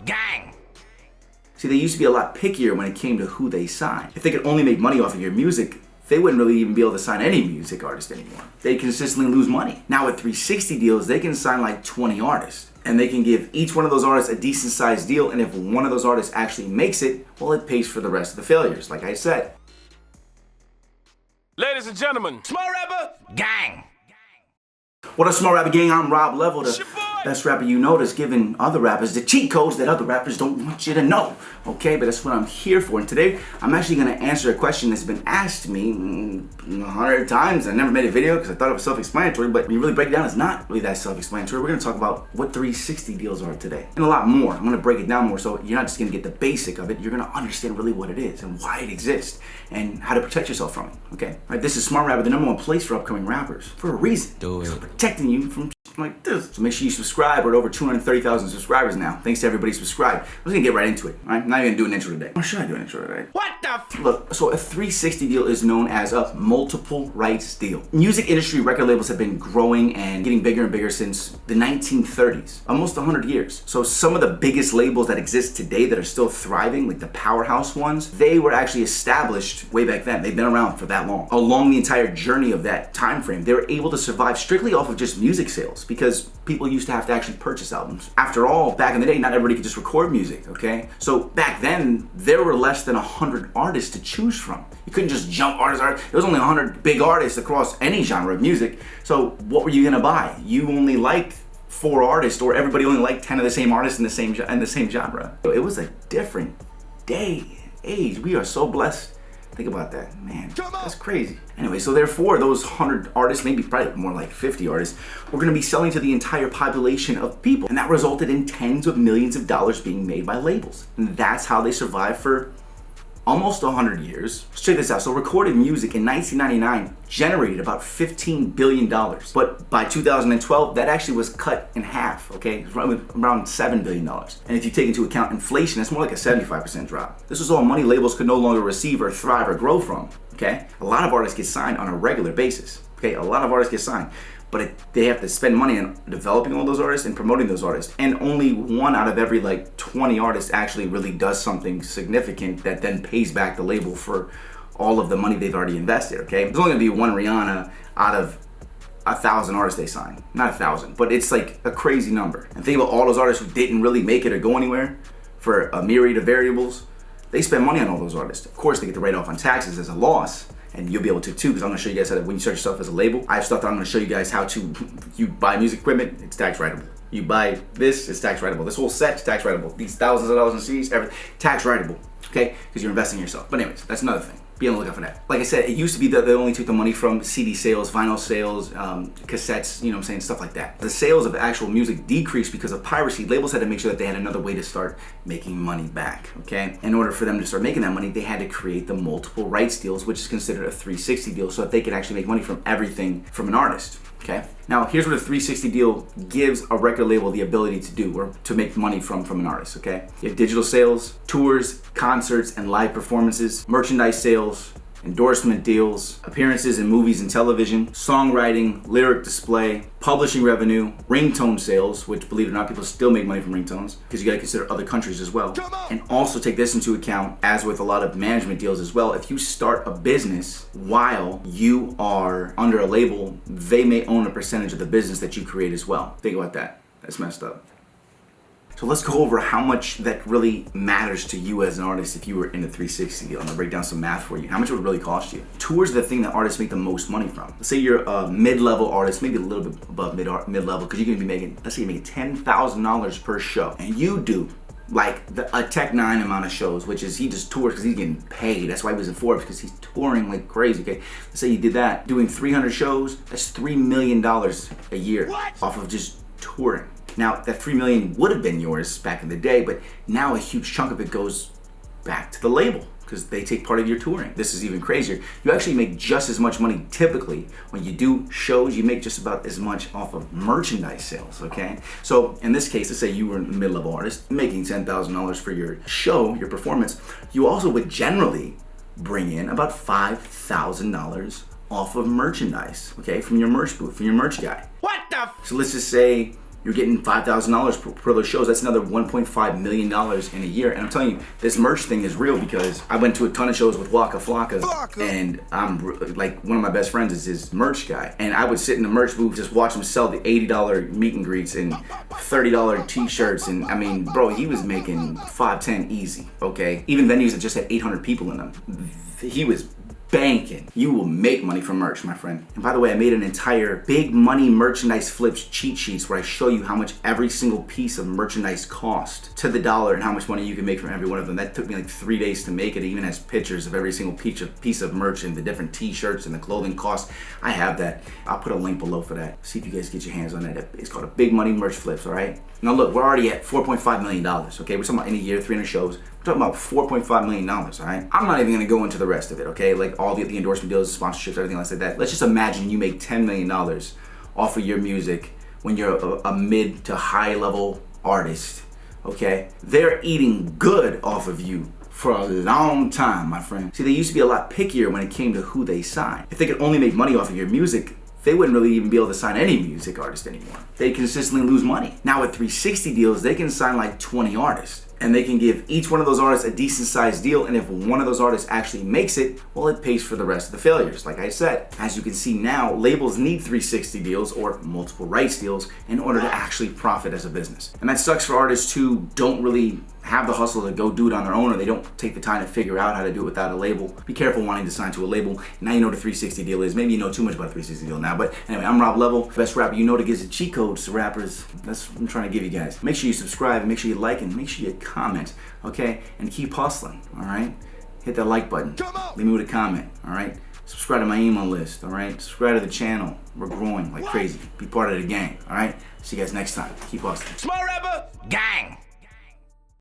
Gang! See, they used to be a lot pickier when it came to who they signed. If they could only make money off of your music, they wouldn't really even be able to sign any music artist anymore. They consistently lose money. Now with 360 deals, they can sign like 20 artists. And they can give each one of those artists a decent sized deal, and if one of those artists actually makes it, well, it pays for the rest of the failures, like I said. Ladies and gentlemen, Small Rapper Gang! What up, Small Rapper Gang? I'm Rob Level, the best rapper you know that's giving other rappers the cheat codes that other rappers don't want you to know. Okay, but that's what I'm here for. And today, I'm actually going to answer a question that's been asked me 100 times. I never made a video because I thought it was self-explanatory, but when you really break it down, it's not really that self-explanatory. We're going to talk about what 360 deals are today. And a lot more. I'm going to break it down more so you're not just going to get the basic of it. You're going to understand really what it is and why it exists and how to protect yourself from it. Okay? All right, this is Smart Rapper, the #1 place for upcoming rappers. For a reason. Do it. So protecting you from like this. So make sure you subscribe. We're at over 230,000 subscribers now. Thanks to everybody subscribed. I'm just gonna get right into it. All right, I'm not even gonna do an intro today. Or should I do an intro today? What the Look, so a 360 deal is known as a multiple rights deal. Music industry record labels have been growing and getting bigger and bigger since the 1930s, almost 100 years. So some of the biggest labels that exist today that are still thriving, like the powerhouse ones, they were actually established way back then. They've been around for that long. Along the entire journey of that time frame, they were able to survive strictly off of just music sales because people used to have to actually purchase albums. After all, back in the day, not everybody could just record music, okay? So back then, there were less than 100 artists to choose from. You couldn't just jump artist. There was only 100 big artists across any genre of music. So what were you gonna buy? You only liked 4 artists, or everybody only liked 10 of the same artists in the same genre. It was a different day and age. We are so blessed. Think about that, man. That's crazy. Anyway, so therefore, those 100 artists, maybe probably more like 50 artists, were gonna be selling to the entire population of people. And that resulted in tens of millions of dollars being made by labels. And that's how they survived for almost 100 years. Let's check this out. So recorded music in 1999 generated about $15 billion. But by 2012, that actually was cut in half, okay? Around $7 billion. And if you take into account inflation, that's more like a 75% drop. This was all money labels could no longer receive or thrive or grow from, okay? A lot of artists get signed on a regular basis, okay? A lot of artists get signed. But they have to spend money on developing all those artists and promoting those artists. And only 1 out of every like 20 artists actually really does something significant that then pays back the label for all of the money they've already invested, okay? There's only gonna be 1 Rihanna out of 1,000 artists they sign. Not 1,000, but it's like a crazy number. And think about all those artists who didn't really make it or go anywhere for a myriad of variables. They spend money on all those artists. Of course, they get the write-off on taxes as a loss. And you'll be able to too, because I'm gonna show you guys how to, when you start yourself as a label, I have stuff that I'm gonna show you guys how to, you buy music equipment, it's tax writable. You buy this, it's tax writable. This whole set is tax writable. These thousands of dollars in CDs, everything, tax writable, okay? Because you're investing in yourself. But anyways, that's another thing. Be on the lookout for that. Like I said, it used to be that they only took the money from CD sales, vinyl sales, cassettes, you know what I'm saying, stuff like that. The sales of actual music decreased because of piracy. Labels had to make sure that they had another way to start making money back, okay? In order for them to start making that money, they had to create the multiple rights deals, which is considered a 360 deal, so that they could actually make money from everything from an artist. Okay. Now here's what a 360 deal gives a record label the ability to do, or to make money from an artist. Okay. You have digital sales, tours, concerts, and live performances, merchandise sales, endorsement deals, appearances in movies and television, songwriting, lyric display, publishing revenue, ringtone sales, which believe it or not, people still make money from ringtones because you gotta consider other countries as well. And also take this into account, as with a lot of management deals as well, if you start a business while you are under a label, they may own a percentage of the business that you create as well. Think about that. That's messed up. So let's go over how much that really matters to you as an artist if you were in a 360 deal. I'm gonna break down some math for you. How much it would really cost you. Tours are the thing that artists make the most money from. Let's say you're a mid-level artist, maybe a little bit above mid-level, because you're gonna be making, let's say you're making $10,000 per show. And you do like a Tech N9ne amount of shows, which is he just tours because he's getting paid. That's why he was in Forbes, because he's touring like crazy, okay? Let's say you did that, doing 300 shows, that's $3 million a year off of just touring. Now, that $3 million would have been yours back in the day, but now a huge chunk of it goes back to the label because they take part of your touring. This is even crazier. You actually make just as much money typically when you do shows. You make just about as much off of merchandise sales, okay? So in this case, let's say you were a mid-level artist making $10,000 for your show, your performance. You also would generally bring in about $5,000 off of merchandise, okay? From your merch booth, from your merch guy. What the So let's just say You're getting $5,000 per those shows. That's another $1.5 million in a year. And I'm telling you, this merch thing is real because I went to a ton of shows with Waka Flocka, and I'm like, one of my best friends is his merch guy. And I would sit in the merch booth, just watch him sell the $80 meet and greets and $30 t-shirts. And I mean, bro, he was making 5-10 easy, okay? Even venues that just had 800 people in them, he was banking. You will make money from merch, my friend. And by the way, I made an entire big money merchandise flips cheat sheets where I show you how much every single piece of merchandise cost to the dollar and how much money you can make from every one of them. That took me like 3 days to make. It even has pictures of every single piece of merch and the different t-shirts and the clothing costs. I have that. I'll put a link below for that. See if you guys get your hands on that. It's called a Big Money Merch Flips, all right? Now look, we're already at $4.5 million, okay? We're talking about in a year, 300 shows. We're talking about $4.5 million, all right? I'm not even gonna go into the rest of it, okay? Like all the endorsement deals, sponsorships, everything else like that. Let's just imagine you make $10 million off of your music when you're a mid to high level artist, okay? They're eating good off of you for a long time, my friend. See, they used to be a lot pickier when it came to who they sign. If they could only make money off of your music, they wouldn't really even be able to sign any music artist anymore. They consistently lose money. Now with 360 deals, they can sign like 20 artists. And they can give each one of those artists a decent sized deal, and if one of those artists actually makes it, well, it pays for the rest of the failures. Like I said, as you can see now, labels need 360 deals or multiple rights deals in order to actually profit as a business. And that sucks for artists who don't really have the hustle to go do it on their own, or they don't take the time to figure out how to do it without a label. Be careful wanting to sign to a label. Now you know what a 360 deal is. Maybe you know too much about a 360 deal now, but anyway, I'm Rob Level, best rapper you know that gives the cheat codes to rappers. That's what I'm trying to give you guys. Make sure you subscribe, and make sure you like, and make sure you comment, okay? And keep hustling, all right? Hit that like button. Leave me with a comment, all right? Subscribe to my email list, all right? Subscribe to the channel. We're growing like crazy. Be part of the gang, all right? See you guys next time. Keep hustling. Small rapper, gang.